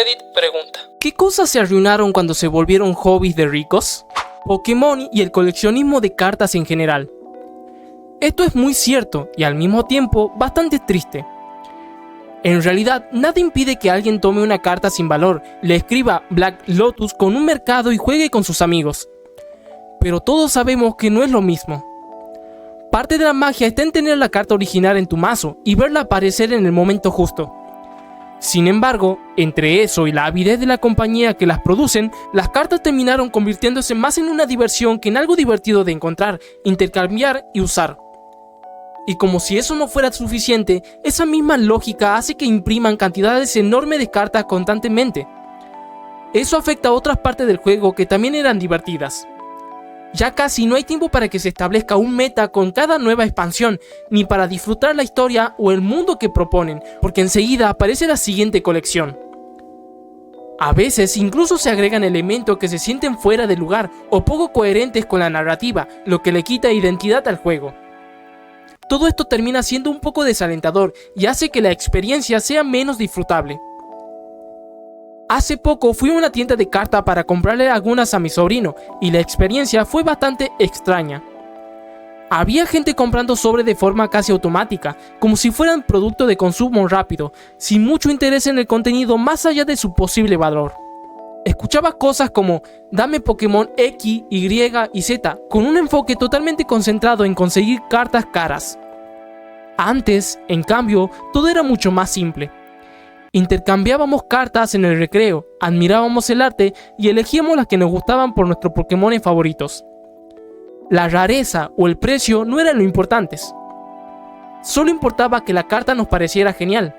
Reddit pregunta: ¿qué cosas se arruinaron cuando se volvieron hobbies de ricos? Pokémon y el coleccionismo de cartas en general. Esto es muy cierto y al mismo tiempo bastante triste. En realidad, nada impide que alguien tome una carta sin valor, le escriba Black Lotus con un mercado y juegue con sus amigos. Pero todos sabemos que no es lo mismo. Parte de la magia está en tener la carta original en tu mazo y verla aparecer en el momento justo. Sin embargo, entre eso y la avidez de la compañía que las producen, las cartas terminaron convirtiéndose más en una diversión que en algo divertido de encontrar, intercambiar y usar. Y como si eso no fuera suficiente, esa misma lógica hace que impriman cantidades enormes de cartas constantemente. Eso afecta a otras partes del juego que también eran divertidas. Ya casi no hay tiempo para que se establezca un meta con cada nueva expansión, ni para disfrutar la historia o el mundo que proponen, porque enseguida aparece la siguiente colección. A veces incluso se agregan elementos que se sienten fuera de lugar o poco coherentes con la narrativa, lo que le quita identidad al juego. Todo esto termina siendo un poco desalentador y hace que la experiencia sea menos disfrutable. Hace poco fui a una tienda de cartas para comprarle algunas a mi sobrino y la experiencia fue bastante extraña. Había gente comprando sobres de forma casi automática, como si fueran producto de consumo rápido, sin mucho interés en el contenido más allá de su posible valor. Escuchaba cosas como dame Pokémon X, Y y Z, con un enfoque totalmente concentrado en conseguir cartas caras. Antes, en cambio, todo era mucho más simple. Intercambiábamos cartas en el recreo, admirábamos el arte y elegíamos las que nos gustaban por nuestros Pokémon favoritos. La rareza o el precio no eran lo importantes. Solo importaba que la carta nos pareciera genial.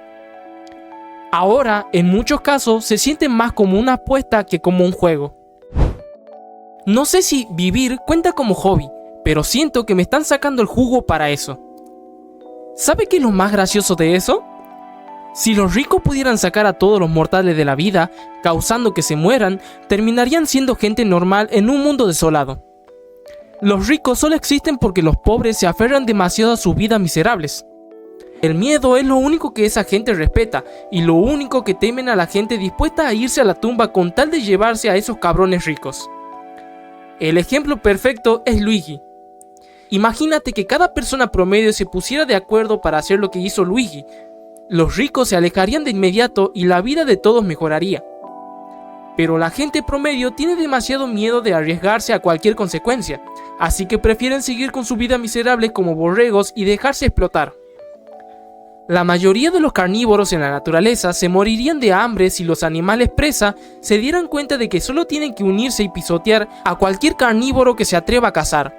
Ahora, en muchos casos, se siente más como una apuesta que como un juego. No sé si vivir cuenta como hobby, pero siento que me están sacando el jugo para eso. ¿Sabe qué es lo más gracioso de eso? Si los ricos pudieran sacar a todos los mortales de la vida, causando que se mueran, terminarían siendo gente normal en un mundo desolado. Los ricos solo existen porque los pobres se aferran demasiado a sus vidas miserables. El miedo es lo único que esa gente respeta y lo único que temen a la gente dispuesta a irse a la tumba con tal de llevarse a esos cabrones ricos. El ejemplo perfecto es Luigi. Imagínate que cada persona promedio se pusiera de acuerdo para hacer lo que hizo Luigi. Los ricos se alejarían de inmediato y la vida de todos mejoraría. Pero la gente promedio tiene demasiado miedo de arriesgarse a cualquier consecuencia, así que prefieren seguir con su vida miserable como borregos y dejarse explotar. La mayoría de los carnívoros en la naturaleza se morirían de hambre si los animales presa se dieran cuenta de que solo tienen que unirse y pisotear a cualquier carnívoro que se atreva a cazar.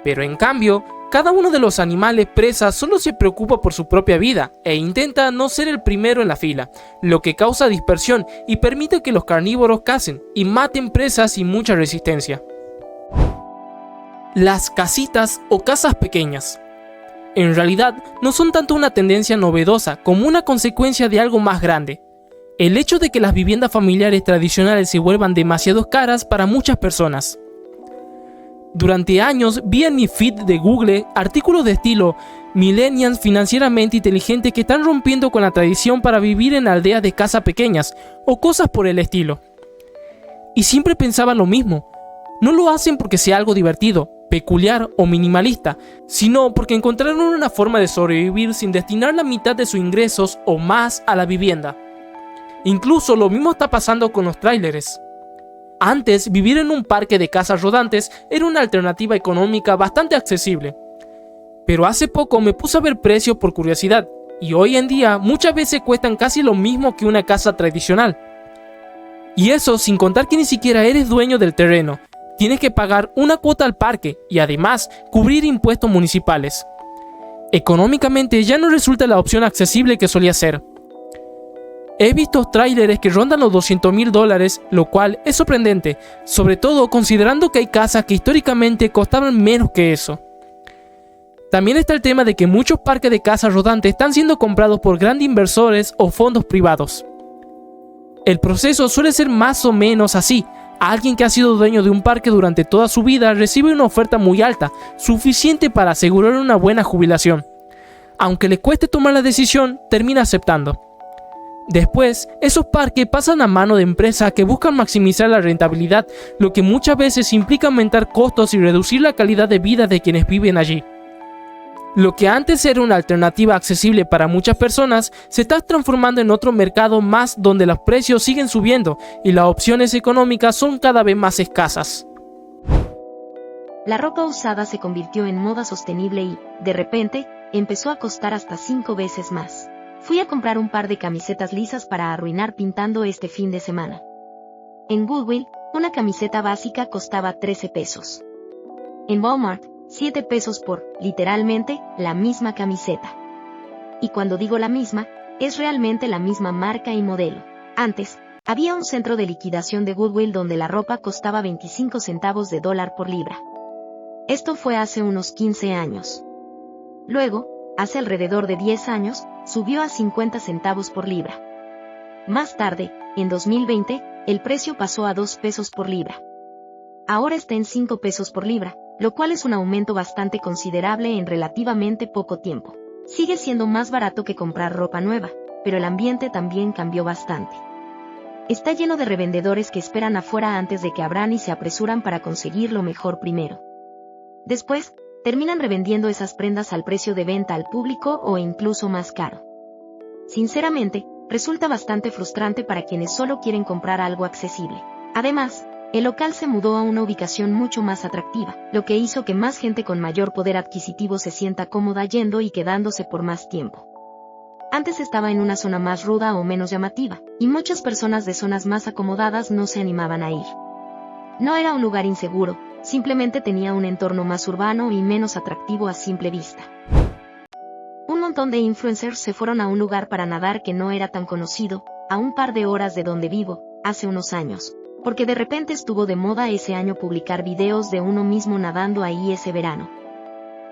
Pero en cambio, cada uno de los animales presa solo se preocupa por su propia vida e intenta no ser el primero en la fila, lo que causa dispersión y permite que los carnívoros cacen y maten presas sin mucha resistencia. Las casitas o casas pequeñas. En realidad, no son tanto una tendencia novedosa como una consecuencia de algo más grande. El hecho de que las viviendas familiares tradicionales se vuelvan demasiado caras para muchas personas. Durante años vi en mi feed de Google artículos de estilo millennials financieramente inteligentes que están rompiendo con la tradición para vivir en aldeas de casas pequeñas o cosas por el estilo. Y siempre pensaba lo mismo, no lo hacen porque sea algo divertido, peculiar o minimalista, sino porque encontraron una forma de sobrevivir sin destinar la mitad de sus ingresos o más a la vivienda. Incluso lo mismo está pasando con los tráileres. Antes, vivir en un parque de casas rodantes era una alternativa económica bastante accesible. Pero hace poco me puse a ver precios por curiosidad, y hoy en día muchas veces cuestan casi lo mismo que una casa tradicional. Y eso sin contar que ni siquiera eres dueño del terreno, tienes que pagar una cuota al parque y además cubrir impuestos municipales. Económicamente ya no resulta la opción accesible que solía ser. He visto tráileres que rondan los $200,000, lo cual es sorprendente, sobre todo considerando que hay casas que históricamente costaban menos que eso. También está el tema de que muchos parques de casas rodantes están siendo comprados por grandes inversores o fondos privados. El proceso suele ser más o menos así. Alguien que ha sido dueño de un parque durante toda su vida recibe una oferta muy alta, suficiente para asegurar una buena jubilación. Aunque le cueste tomar la decisión, termina aceptando. Después, esos parques pasan a mano de empresas que buscan maximizar la rentabilidad, lo que muchas veces implica aumentar costos y reducir la calidad de vida de quienes viven allí. Lo que antes era una alternativa accesible para muchas personas, se está transformando en otro mercado más donde los precios siguen subiendo y las opciones económicas son cada vez más escasas. La ropa usada se convirtió en moda sostenible y, de repente, empezó a costar hasta 5 veces más. Fui a comprar un par de camisetas lisas para arruinar pintando este fin de semana. En Goodwill, una camiseta básica costaba 13 pesos. En Walmart, 7 pesos por, literalmente, la misma camiseta. Y cuando digo la misma, es realmente la misma marca y modelo. Antes, había un centro de liquidación de Goodwill donde la ropa costaba 25 centavos de dólar por libra. Esto fue hace unos 15 años. Luego, hace alrededor de 10 años, subió a 50 centavos por libra. Más tarde, en 2020, el precio pasó a 2 pesos por libra. Ahora está en 5 pesos por libra, lo cual es un aumento bastante considerable en relativamente poco tiempo. Sigue siendo más barato que comprar ropa nueva, pero el ambiente también cambió bastante. Está lleno de revendedores que esperan afuera antes de que abran y se apresuran para conseguir lo mejor primero. Después, terminan revendiendo esas prendas al precio de venta al público o incluso más caro. Sinceramente, resulta bastante frustrante para quienes solo quieren comprar algo accesible. Además, el local se mudó a una ubicación mucho más atractiva, lo que hizo que más gente con mayor poder adquisitivo se sienta cómoda yendo y quedándose por más tiempo. Antes estaba en una zona más ruda o menos llamativa, y muchas personas de zonas más acomodadas no se animaban a ir. No era un lugar inseguro, simplemente tenía un entorno más urbano y menos atractivo a simple vista. Un montón de influencers se fueron a un lugar para nadar que no era tan conocido, a un par de horas de donde vivo, hace unos años, porque de repente estuvo de moda ese año publicar videos de uno mismo nadando ahí ese verano.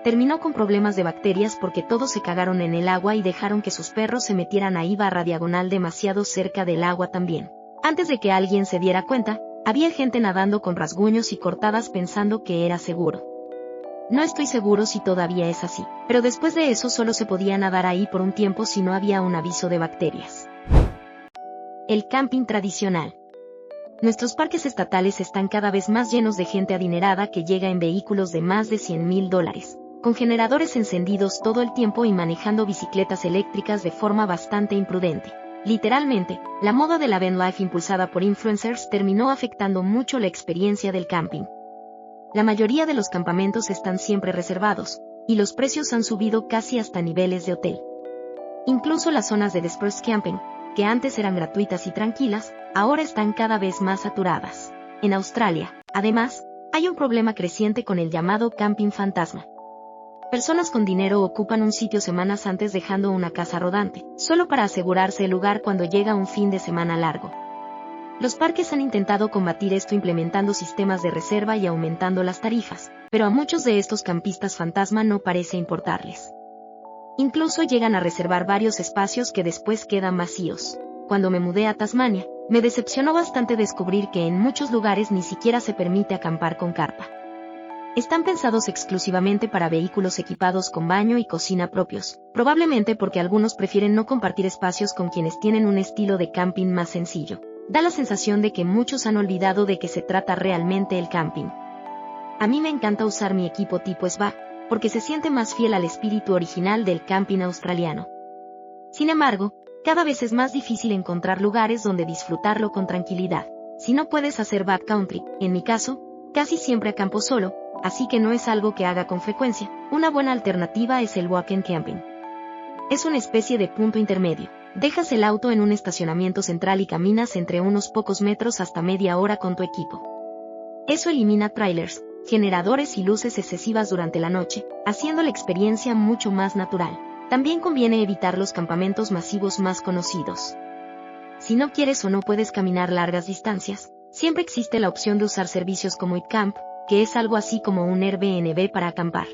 Terminó con problemas de bacterias porque todos se cagaron en el agua y dejaron que sus perros se metieran ahí /diagonal demasiado cerca del agua también. Antes de que alguien se diera cuenta, había gente nadando con rasguños y cortadas pensando que era seguro. No estoy seguro si todavía es así, pero después de eso solo se podía nadar ahí por un tiempo si no había un aviso de bacterias. El camping tradicional. Nuestros parques estatales están cada vez más llenos de gente adinerada que llega en vehículos de más de $100,000, con generadores encendidos todo el tiempo y manejando bicicletas eléctricas de forma bastante imprudente. Literalmente, la moda de la van life impulsada por influencers terminó afectando mucho la experiencia del camping. La mayoría de los campamentos están siempre reservados, y los precios han subido casi hasta niveles de hotel. Incluso las zonas de Express Camping, que antes eran gratuitas y tranquilas, ahora están cada vez más saturadas. En Australia, además, hay un problema creciente con el llamado camping fantasma. Personas con dinero ocupan un sitio semanas antes dejando una casa rodante, solo para asegurarse el lugar cuando llega un fin de semana largo. Los parques han intentado combatir esto implementando sistemas de reserva y aumentando las tarifas, pero a muchos de estos campistas fantasma no parece importarles. Incluso llegan a reservar varios espacios que después quedan vacíos. Cuando me mudé a Tasmania, me decepcionó bastante descubrir que en muchos lugares ni siquiera se permite acampar con carpa. Están pensados exclusivamente para vehículos equipados con baño y cocina propios, probablemente porque algunos prefieren no compartir espacios con quienes tienen un estilo de camping más sencillo. Da la sensación de que muchos han olvidado de qué se trata realmente el camping. A mí me encanta usar mi equipo tipo spa, porque se siente más fiel al espíritu original del camping australiano. Sin embargo, cada vez es más difícil encontrar lugares donde disfrutarlo con tranquilidad. Si no puedes hacer backcountry, en mi caso, casi siempre acampo solo, así que no es algo que haga con frecuencia. Una buena alternativa es el walk-in camping. Es una especie de punto intermedio. Dejas el auto en un estacionamiento central y caminas entre unos pocos metros hasta media hora con tu equipo. Eso elimina trailers, generadores y luces excesivas durante la noche, haciendo la experiencia mucho más natural. También conviene evitar los campamentos masivos más conocidos. Si no quieres o no puedes caminar largas distancias, siempre existe la opción de usar servicios como Eatcamp, que es algo así como un Airbnb para acampar.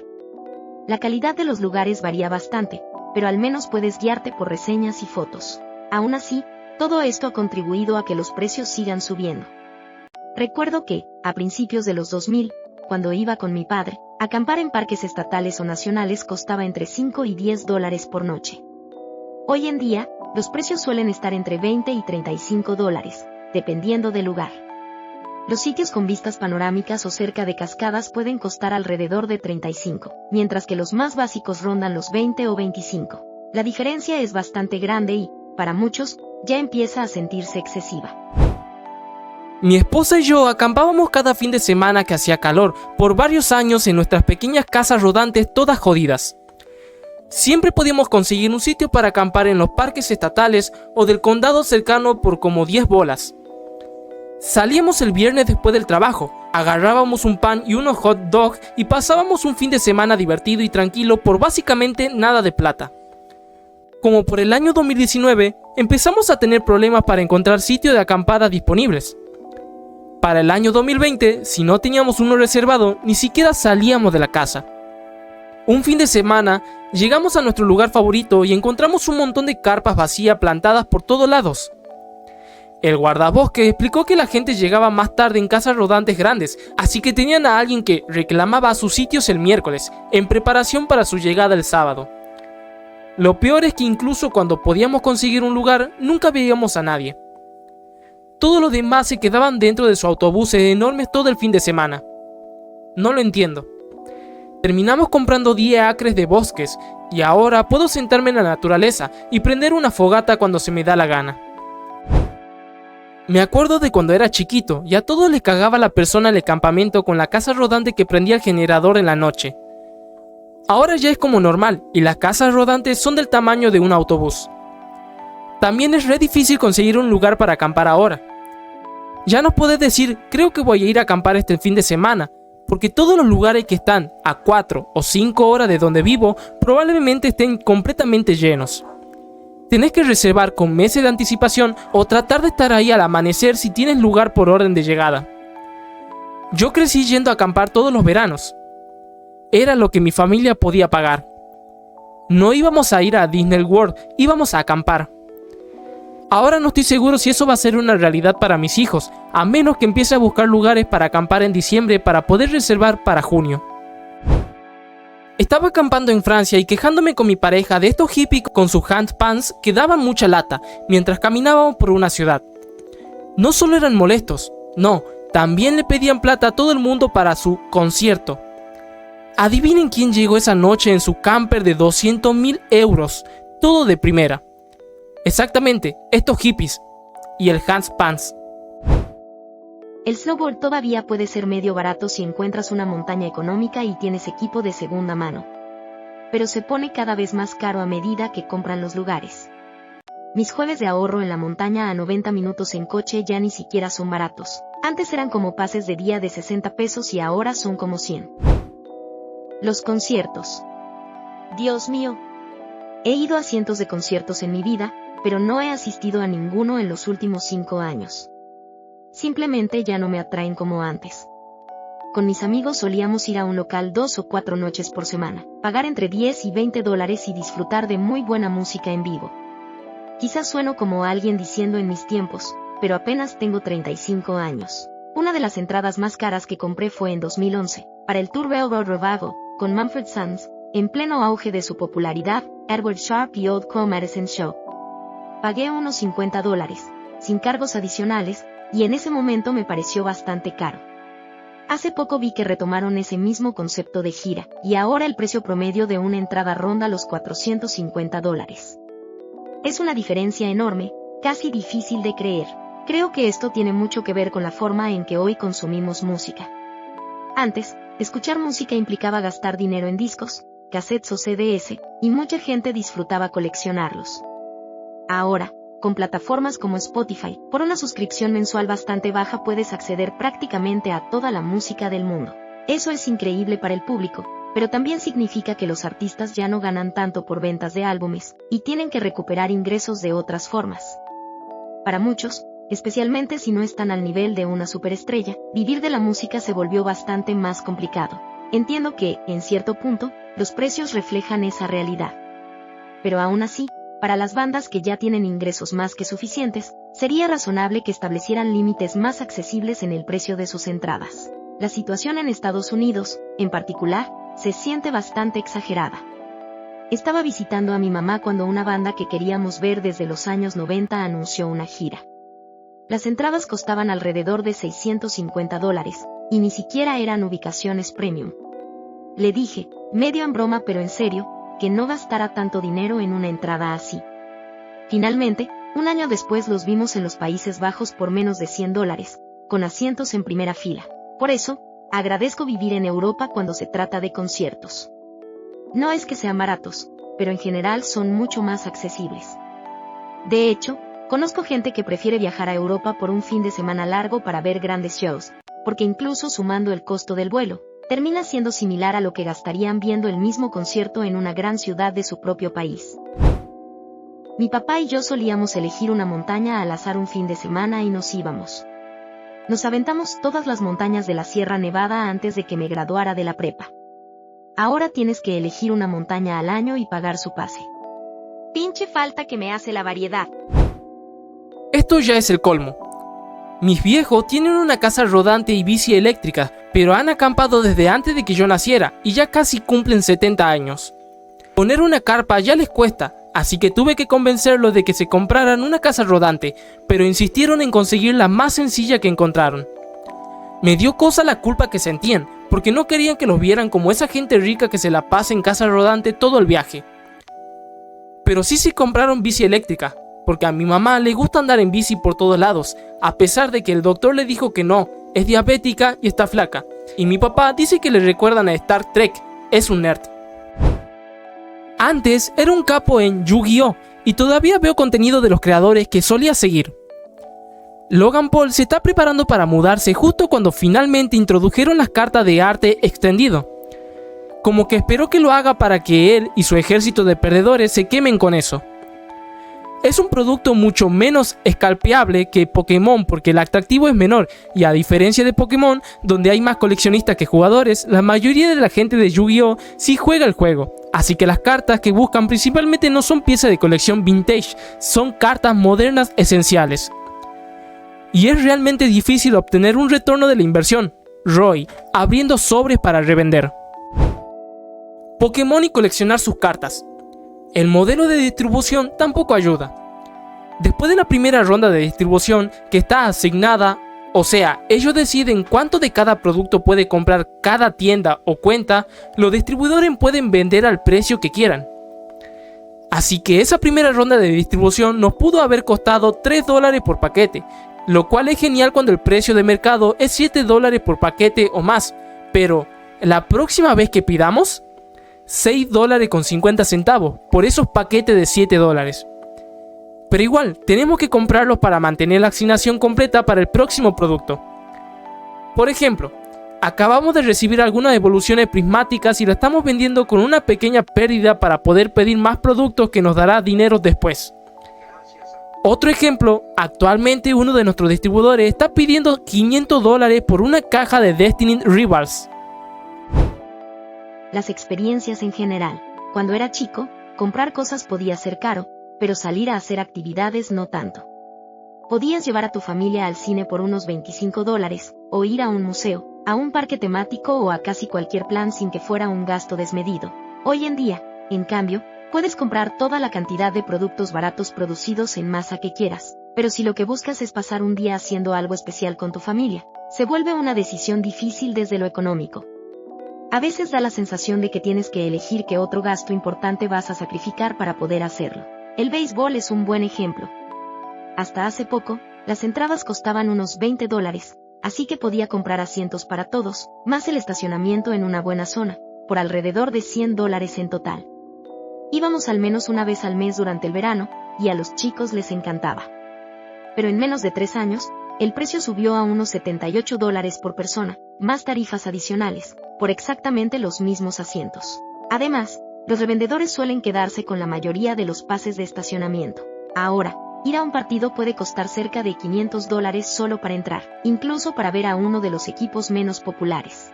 La calidad de los lugares varía bastante, pero al menos puedes guiarte por reseñas y fotos. Aún así, todo esto ha contribuido a que los precios sigan subiendo. Recuerdo que, a principios de los 2000, cuando iba con mi padre, acampar en parques estatales o nacionales costaba entre $5 y $10 por noche. Hoy en día, Los precios suelen estar entre 20 y 35 dólares, dependiendo del lugar. Los sitios con vistas panorámicas o cerca de cascadas pueden costar alrededor de 35, mientras que los más básicos rondan los 20 o 25. La diferencia es bastante grande y, para muchos, ya empieza a sentirse excesiva. Mi esposa y yo acampábamos cada fin de semana que hacía calor por varios años en nuestras pequeñas casas rodantes todas jodidas. Siempre podíamos conseguir un sitio para acampar en los parques estatales o del condado cercano por como 10 bolas. Salíamos el viernes después del trabajo, agarrábamos un pan y unos hot dogs y pasábamos un fin de semana divertido y tranquilo por básicamente nada de plata. Como por el año 2019, empezamos a tener problemas para encontrar sitios de acampada disponibles. Para el año 2020, si no teníamos uno reservado, ni siquiera salíamos de la casa. Un fin de semana, llegamos a nuestro lugar favorito y encontramos un montón de carpas vacías plantadas por todos lados. El guardabosque explicó que la gente llegaba más tarde en casas rodantes grandes, así que tenían a alguien que reclamaba sus sitios el miércoles, en preparación para su llegada el sábado. Lo peor es que incluso cuando podíamos conseguir un lugar, nunca veíamos a nadie. Todos los demás se quedaban dentro de sus autobuses enormes todo el fin de semana. No lo entiendo. Terminamos comprando 10 acres de bosques y ahora puedo sentarme en la naturaleza y prender una fogata cuando se me da la gana. Me acuerdo de cuando era chiquito y a todos les cagaba la persona en el campamento con la casa rodante que prendía el generador en la noche. Ahora ya es como normal y las casas rodantes son del tamaño de un autobús. También es re difícil conseguir un lugar para acampar ahora. Ya nos podés decir, creo que voy a ir a acampar este fin de semana, porque todos los lugares que están a 4 o 5 horas de donde vivo probablemente estén completamente llenos. Tenés que reservar con meses de anticipación o tratar de estar ahí al amanecer si tienes lugar por orden de llegada. Yo crecí yendo a acampar todos los veranos. Era lo que mi familia podía pagar. No íbamos a ir a Disney World, íbamos a acampar. Ahora no estoy seguro si eso va a ser una realidad para mis hijos, a menos que empiece a buscar lugares para acampar en diciembre para poder reservar para junio. Estaba acampando en Francia y quejándome con mi pareja de estos hippies con sus handpans que daban mucha lata mientras caminábamos por una ciudad. No solo eran molestos, no, también le pedían plata a todo el mundo para su concierto. Adivinen quién llegó esa noche en su camper de 200.000 euros, todo de primera. Exactamente, estos hippies y el handpans. El snowboard todavía puede ser medio barato si encuentras una montaña económica y tienes equipo de segunda mano. Pero se pone cada vez más caro a medida que compran los lugares. Mis jueves de ahorro en la montaña a 90 minutos en coche ya ni siquiera son baratos. Antes eran como pases de día de 60 pesos y ahora son como 100. Los conciertos. Dios mío. He ido a cientos de conciertos en mi vida, pero no he asistido a ninguno en los últimos 5 años. Simplemente ya no me atraen como antes. Con mis amigos solíamos ir a un local 2 o 4 noches por semana, pagar entre 10 y 20 dólares y disfrutar de muy buena música en vivo. Quizás sueno como alguien diciendo en mis tiempos, pero apenas tengo 35 años. Una de las entradas más caras que compré fue en 2011, para el Tour Railroad Revival, con Mumford Sons, en pleno auge de su popularidad, Edward Sharpe y Old Crow Medicine Show. Pagué unos 50 dólares, sin cargos adicionales, y en ese momento me pareció bastante caro. Hace poco vi que retomaron ese mismo concepto de gira, y ahora el precio promedio de una entrada ronda los 450 dólares. Es una diferencia enorme, casi difícil de creer. Creo que esto tiene mucho que ver con la forma en que hoy consumimos música. Antes, escuchar música implicaba gastar dinero en discos, cassettes o CDs, y mucha gente disfrutaba coleccionarlos. Ahora, con plataformas como Spotify, por una suscripción mensual bastante baja puedes acceder prácticamente a toda la música del mundo. Eso es increíble para el público, pero también significa que los artistas ya no ganan tanto por ventas de álbumes, y tienen que recuperar ingresos de otras formas. Para muchos, especialmente si no están al nivel de una superestrella, vivir de la música se volvió bastante más complicado. Entiendo que, en cierto punto, los precios reflejan esa realidad. Pero aún así, para las bandas que ya tienen ingresos más que suficientes, sería razonable que establecieran límites más accesibles en el precio de sus entradas. La situación en Estados Unidos, en particular, se siente bastante exagerada. Estaba visitando a mi mamá cuando una banda que queríamos ver desde los años 90 anunció una gira. Las entradas costaban alrededor de $650, y ni siquiera eran ubicaciones premium. Le dije, medio en broma pero en serio, que no gastara tanto dinero en una entrada así. Finalmente, un año después los vimos en los Países Bajos por menos de $100, con asientos en primera fila. Por eso, agradezco vivir en Europa cuando se trata de conciertos. No es que sean baratos, pero en general son mucho más accesibles. De hecho, conozco gente que prefiere viajar a Europa por un fin de semana largo para ver grandes shows, porque incluso sumando el costo del vuelo, termina siendo similar a lo que gastarían viendo el mismo concierto en una gran ciudad de su propio país. Mi papá y yo solíamos elegir una montaña al azar un fin de semana y nos íbamos. Nos aventamos todas las montañas de la Sierra Nevada antes de que me graduara de la prepa. Ahora tienes que elegir una montaña al año y pagar su pase. Pinche falta que me hace la variedad. Esto ya es el colmo. Mis viejos tienen una casa rodante y bici eléctrica, pero han acampado desde antes de que yo naciera y ya casi cumplen 70 años. Poner una carpa ya les cuesta, así que tuve que convencerlos de que se compraran una casa rodante, pero insistieron en conseguir la más sencilla que encontraron. Me dio cosa la culpa que sentían, porque no querían que los vieran como esa gente rica que se la pasa en casa rodante todo el viaje. Pero sí compraron bici eléctrica, porque a mi mamá le gusta andar en bici por todos lados, a pesar de que el doctor le dijo que no, es diabética y está flaca. Y mi papá dice que le recuerdan a Star Trek, es un nerd. Antes era un capo en Yu-Gi-Oh! Y todavía veo contenido de los creadores que solía seguir. Logan Paul se está preparando para mudarse justo cuando finalmente introdujeron las cartas de arte extendido. Como que esperó que lo haga para que él y su ejército de perdedores se quemen con eso. Es un producto mucho menos scalpeable que Pokémon porque el atractivo es menor y a diferencia de Pokémon, donde hay más coleccionistas que jugadores, la mayoría de la gente de Yu-Gi-Oh! Sí juega el juego. Así que las cartas que buscan principalmente no son piezas de colección vintage, son cartas modernas esenciales. Y es realmente difícil obtener un retorno de la inversión. Roy, abriendo sobres para revender. Pokémon y coleccionar sus cartas. El modelo de distribución tampoco ayuda. Después de la primera ronda de distribución que está asignada, o sea, ellos deciden cuánto de cada producto puede comprar cada tienda o cuenta, los distribuidores pueden vender al precio que quieran. Así que esa primera ronda de distribución nos pudo haber costado $3 por paquete, lo cual es genial cuando el precio de mercado es $7 por paquete o más, pero la próxima vez que pidamos, $6.50 por esos paquetes de $7. Pero igual, tenemos que comprarlos para mantener la asignación completa para el próximo producto. Por ejemplo, acabamos de recibir algunas devoluciones prismáticas y la estamos vendiendo con una pequeña pérdida para poder pedir más productos que nos dará dinero después. Otro ejemplo, actualmente uno de nuestros distribuidores está pidiendo $500 por una caja de Destiny Rivals. Las experiencias en general. Cuando era chico, comprar cosas podía ser caro, pero salir a hacer actividades no tanto. Podías llevar a tu familia al cine por unos $25, o ir a un museo, a un parque temático o a casi cualquier plan sin que fuera un gasto desmedido. Hoy en día, en cambio, puedes comprar toda la cantidad de productos baratos producidos en masa que quieras, pero si lo que buscas es pasar un día haciendo algo especial con tu familia, se vuelve una decisión difícil desde lo económico. A veces da la sensación de que tienes que elegir qué otro gasto importante vas a sacrificar para poder hacerlo. El béisbol es un buen ejemplo. Hasta hace poco, las entradas costaban unos $20, así que podía comprar asientos para todos, más el estacionamiento en una buena zona, por alrededor de $100 en total. Íbamos al menos una vez al mes durante el verano, y a los chicos les encantaba. Pero en menos de 3 años, el precio subió a unos $78 por persona, más tarifas adicionales, por exactamente los mismos asientos. Además, los revendedores suelen quedarse con la mayoría de los pases de estacionamiento. Ahora, ir a un partido puede costar cerca de $500 solo para entrar, incluso para ver a uno de los equipos menos populares.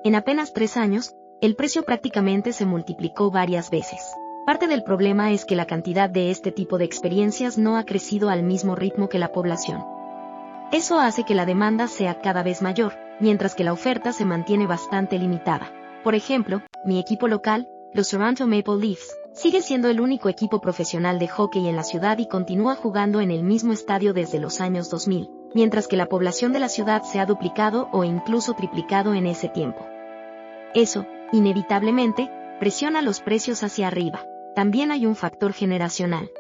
En apenas 3 años, el precio prácticamente se multiplicó varias veces. Parte del problema es que la cantidad de este tipo de experiencias no ha crecido al mismo ritmo que la población. Eso hace que la demanda sea cada vez mayor, mientras que la oferta se mantiene bastante limitada. Por ejemplo, mi equipo local, los Toronto Maple Leafs, sigue siendo el único equipo profesional de hockey en la ciudad y continúa jugando en el mismo estadio desde los años 2000, mientras que la población de la ciudad se ha duplicado o incluso triplicado en ese tiempo. Eso, inevitablemente, presiona los precios hacia arriba. También hay un factor generacional.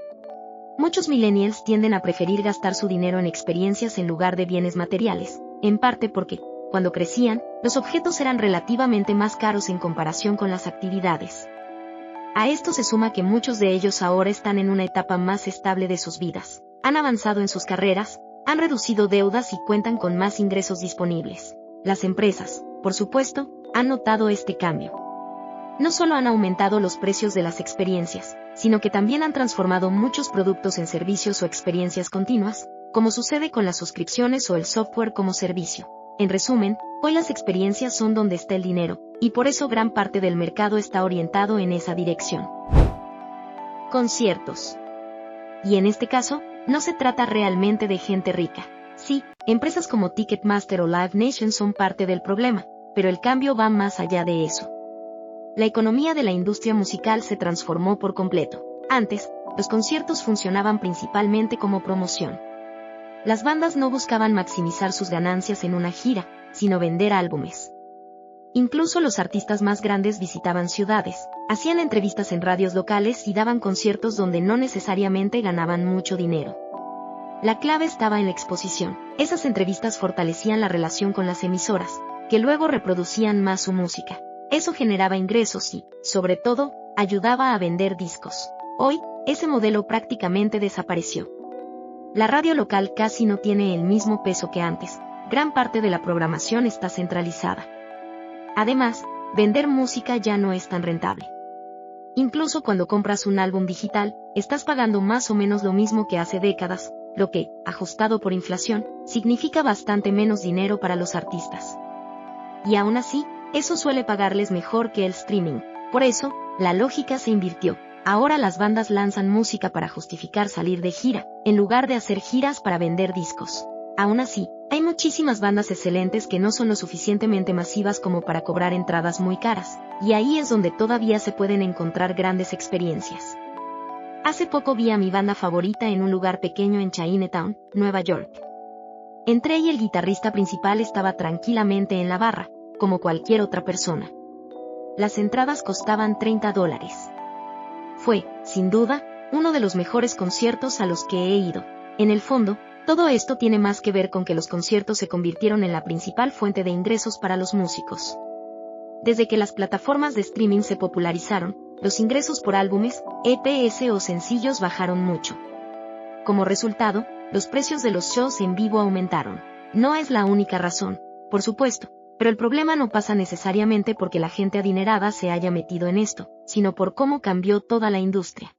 Muchos millennials tienden a preferir gastar su dinero en experiencias en lugar de bienes materiales, en parte porque, cuando crecían, los objetos eran relativamente más caros en comparación con las actividades. A esto se suma que muchos de ellos ahora están en una etapa más estable de sus vidas, han avanzado en sus carreras, han reducido deudas y cuentan con más ingresos disponibles. Las empresas, por supuesto, han notado este cambio. No solo han aumentado los precios de las experiencias, sino que también han transformado muchos productos en servicios o experiencias continuas, como sucede con las suscripciones o el software como servicio. En resumen, hoy las experiencias son donde está el dinero, y por eso gran parte del mercado está orientado en esa dirección. Conciertos. Y en este caso, no se trata realmente de gente rica. Sí, empresas como Ticketmaster o Live Nation son parte del problema, pero el cambio va más allá de eso. La economía de la industria musical se transformó por completo. Antes, los conciertos funcionaban principalmente como promoción. Las bandas no buscaban maximizar sus ganancias en una gira, sino vender álbumes. Incluso los artistas más grandes visitaban ciudades, hacían entrevistas en radios locales y daban conciertos donde no necesariamente ganaban mucho dinero. La clave estaba en la exposición. Esas entrevistas fortalecían la relación con las emisoras, que luego reproducían más su música. Eso generaba ingresos y, sobre todo, ayudaba a vender discos. Hoy, ese modelo prácticamente desapareció. La radio local casi no tiene el mismo peso que antes, gran parte de la programación está centralizada. Además, vender música ya no es tan rentable. Incluso cuando compras un álbum digital, estás pagando más o menos lo mismo que hace décadas, lo que, ajustado por inflación, significa bastante menos dinero para los artistas. Y aún así, eso suele pagarles mejor que el streaming. Por eso, la lógica se invirtió. Ahora las bandas lanzan música para justificar salir de gira, en lugar de hacer giras para vender discos. Aún así, hay muchísimas bandas excelentes que no son lo suficientemente masivas como para cobrar entradas muy caras, y ahí es donde todavía se pueden encontrar grandes experiencias. Hace poco vi a mi banda favorita en un lugar pequeño en Chinatown, Nueva York. Entré y el guitarrista principal estaba tranquilamente en la barra, como cualquier otra persona. Las entradas costaban $30. Fue, sin duda, uno de los mejores conciertos a los que he ido. En el fondo, todo esto tiene más que ver con que los conciertos se convirtieron en la principal fuente de ingresos para los músicos. Desde que las plataformas de streaming se popularizaron, los ingresos por álbumes, EPs o sencillos bajaron mucho. Como resultado, los precios de los shows en vivo aumentaron. No es la única razón, por supuesto, pero el problema no pasa necesariamente porque la gente adinerada se haya metido en esto, sino por cómo cambió toda la industria.